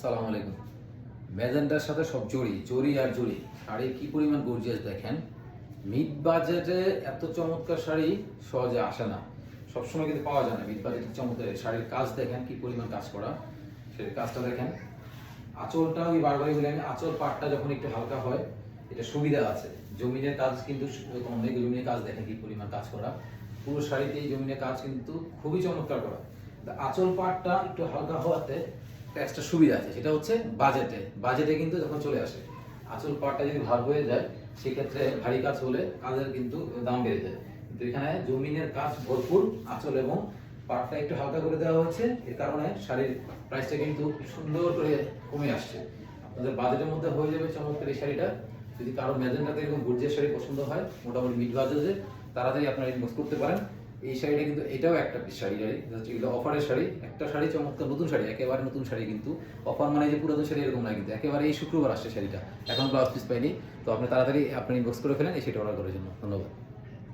সালাম আলাইকুম। ম্যাজেন্টার সাথে সব জড়ি জড়ি আর জড়ি শাড়ি কি পরিমাণ গর্জিয়াস দেখেন। মিড বাজেটে এত চমৎকার শাড়ি সহজে আসে না, সবসময় কিন্তু পাওয়া যায় না। মিড বাজেটে চমৎকার শাড়ির কাজ দেখেন কি পরিমাণ কাজ করা, সেই কাজটা দেখেন। আঁচলটা আমি বারবারই বলি, আমি আঁচল পাটটা যখন একটু হালকা হয় এটা সুবিধা আছে। জমিনের কাজ কিন্তু অনেক জমিনের কাজ দেখেন কি পরিমাণ কাজ করা। পুরো শাড়িতে এই জমিনের কাজ কিন্তু খুবই চমৎকার করা। আঁচল পাটটা একটু হালকা হওয়াতে এক্সট্রা সুবিধা আছে, সেটা হচ্ছে বাজেটে কিন্তু যখন চলে আসে আঁচল পাটটা যদি ভার হয়ে যায় সেক্ষেত্রে ভারী কাজ হলে কাজের কিন্তু দাম বেড়ে যায়। কিন্তু এখানে জমিনের কাজ ভরপুর, আঁচল এবং পাটটা একটু হালকা করে দেওয়া হচ্ছে, এর কারণে শাড়ির প্রাইসটা কিন্তু সুন্দর করে কমে আসছে। আপনাদের বাজেটের মধ্যে হয়ে যাবে চমৎকার এই শাড়িটা। যদি কারো ম্যাজেন্টাতে এরকম গর্জিয়াস শাড়ি পছন্দ হয় মোটামুটি মিড বাজেটে, তাড়াতাড়ি আপনারা ইনভেস্ট করতে পারেন। এই শাড়িটা কিন্তু এটাও একটা শাড়ি এগুলো অফারের শাড়ি, একটা শাড়ি চমৎকার নতুন শাড়ি, একেবারে নতুন শাড়ি। কিন্তু অফার মানে যে পুরাতন শাড়ি এরকম না, কিন্তু একেবারে এই শুক্রবার আসছে শাড়িটা, এখন ব্লাউজ পিস পাইনি। তো আপনি তাড়াতাড়ি আপনি ইনবক্স করে ফেলেন এই শাড়িটা অর্ডার করার জন্য। ধন্যবাদ।